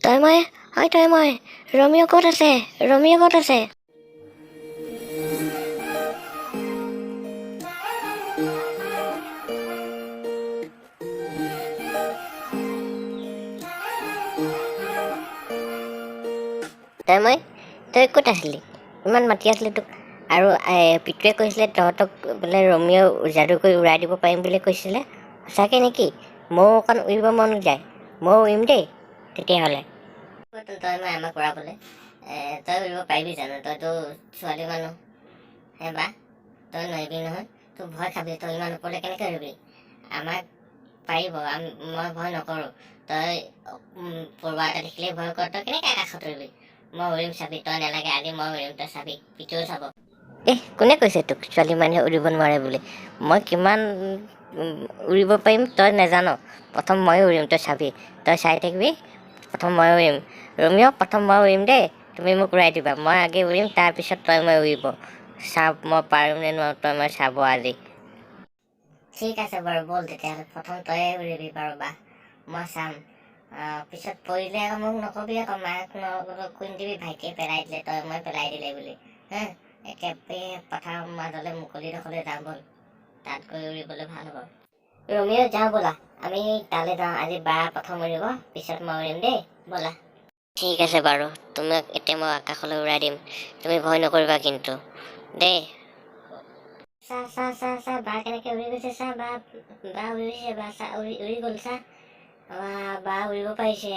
তই মই হয় তই মই ৰমিঅ ক'ত আছে ৰমিঅ ক'ত আছে তই ক'ত আছিলি ইমান মাতি আছিলি তোক আৰু পিতুৱে কৈছিলে তহঁতক বোলে ৰমিঅ যাদু কৰি উৰাই দিব পাৰিম বুলি কৈছিলে সঁচাকৈ নেকি ময়ো অকণ উৰিব মন যায় ময়ো উৰিম দেই তেতিয়াহ'লে তই মই আমাক উৰাবলৈ তই উৰিব পাৰিবি জানো তইতো ছোৱালী মানুহ হে বা তই নোৱাৰিবি নহয় তোক ভয় খাবি তই ইমান ওপৰলৈ কেনেকৈ উৰিবি আমাক পাৰিব মই ভয় নকৰোঁ তই পৰুৱা এটা দেখিলেই ভয় কৰ তই কেনেকৈ আকাশত উৰিবি মই উৰিম চাবি তই নালাগে আজি মই উৰিম তই চাবি পিতুৱেও চাব কোনে কৈছে তোক ছোৱালী মানুহে উৰিব নোৱাৰে বুলি মই কিমান উৰিব পাৰিম তই নাজান প্ৰথম ময়ো উৰিম তই চাবি তই চাই থাকিবি প্ৰথম মই উৰিম ৰমিঅ প্ৰথম মই উৰিম দেই তুমি মোক উৰাই দিবা মই আগে উৰিম তাৰপিছত তই মই উৰিব চাব মই পাৰিম নে নোৱাৰোঁ তই মই চাব আজি ঠিক আছে বাৰু ব'ল তেতিয়াহ'লে প্ৰথম তয়ে উৰিবি বাৰু বা মই চাম পিছত পৰিলে আকৌ মোক নকবি আকৌ মাক কৈ দিবি ভাইটিয়ে পেলাই দিলে তই মই পেলাই দিলে বুলি হা একেবাৰে পথাৰৰ মাজলৈ মুকলি ডোখৰলৈ যাওঁ ব'ল তাত গৈ উৰিবলৈ ভাল হ'ব ৰমিঅ যাওঁ ব'লা আমি তালৈ যাওঁ আজি বা প্ৰথম উৰিব পিছত মই উৰিম দেই ব'লা ঠিক আছে বাৰু তোমাক এতিয়া মই আকাশলৈ উৰাই দিম তুমি ভয় নকৰিবা কিন্তু দেই চা বা কেনেকৈ উৰি গৈছে চা বা উৰিছে বা চা উৰি গ'ল চা বা উৰিব পাৰিছে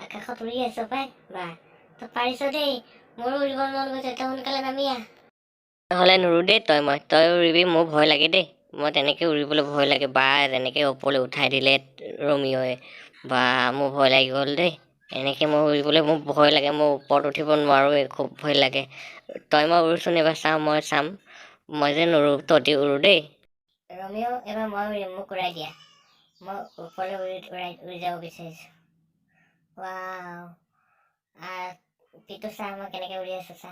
আকাশত উৰি আছ পাই বা তই পাৰিছ দেই মোৰো উৰিব মন গৈছে তই সোনকালে নামি আহ নহ'লে নুৰো দেই তই উৰিবি মোৰ ভয় লাগে দেই মই তেনেকৈ উৰিবলৈ ভয় লাগে বা যেনেকৈ ওপৰলৈ উঠাই দিলে ৰমিঅ'ই বা মোৰ ভয় লাগি গ'ল দেই এনেকৈ মই উৰিবলৈ মোৰ ভয় লাগে মই ওপৰত উঠিব নোৱাৰোঁৱেই খুব ভয় লাগে তই মই উৰোচোন এবাৰ চাওঁ মই চাম মই যে নুৰো তহঁতি উৰো দেই ৰমিঅ এবাৰ মই উৰিম মোক উৰাই দিয়া মই ওপৰলৈ উৰি যাব বিচাৰিছোঁ পিতু চা মই কেনেকৈ উৰি আছোঁ চা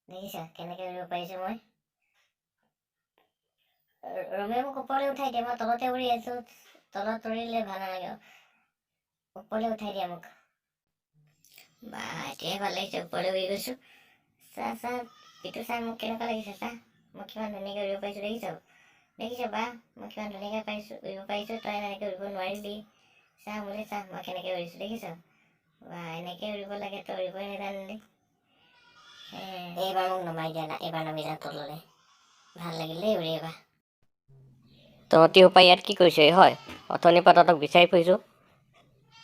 দেখিছা কেনেকৈ উৰিব পাৰিছোঁ মই ৰমিঅ মোক ওপৰলৈ উঠাই দিয়া মই তলতে উৰি আছোঁ তলত উৰিলে ভাল নালাগে ওপৰলৈ উঠাই দিয়া মোক বা এতিয়াহে ভাল লাগিছে ওপৰলৈ উৰি গৈছোঁ চা পিতু চা মোক কেনেকুৱা লাগিছে চা মই কিমান ধুনীয়াকৈ উৰিব পাৰিছোঁ দেখিছ বা মই কিমান ধুনীয়াকৈ উৰিব পাৰিছোঁ তই এনেকৈ উৰিব নোৱাৰিবি চা মোলৈ চা মই কেনেকৈ উৰিছোঁ দেখিছ বা এনেকৈ উৰিব লাগে তই উৰিবই নাজানিলি এইবাৰ মোক নমাই দিয়া না এইবাৰ নামি যাওঁ তললৈ ভাল লাগিল দেই উৰি এইবাৰ তহঁতি সোপা ইয়াত কি কৰিছ হয় অথনিৰ পৰা তহঁতক বিচাৰি ফুৰিছোঁ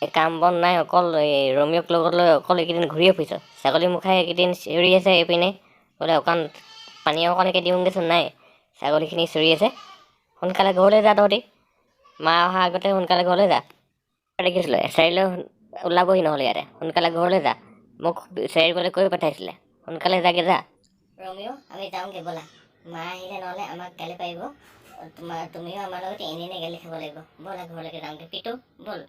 এই কাম বন নাই অকল এই ৰমিঅ'ক লগত লৈ অকল এইকেইদিন ঘূৰিয়ে ফুৰিছ ছাগলী মুখাই এইকেইদিন চিঞৰি আছে এইপিনে বোলে অকণ পানী অকণকৈ দিওঁগৈচোন নাই ছাগলীখিনি চিঞৰি আছে সোনকালে ঘৰলৈ যা তহঁতি মা অহাৰ আগতে সোনকালে ঘৰলৈ যা দেখিছিলোঁ এছাৰিলৈ ওলাবহি নহ'লে ইয়াতে সোনকালে ঘৰলৈ যা মোক বিচাৰিবলৈ কৈ পঠাইছিলে সোনকালে যাগে যা ৰমিঅ আমি যাওঁগৈ ব'লা মা আহিলে নহ'লে আমাক গালি পাৰিব তুমিও আমাৰ লগত এনে গালি খাব লাগিব ব'লা ঘৰলৈকে যাওঁগৈ পিতু ব'ল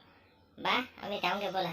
বা আমি যাওঁগৈ ব'লা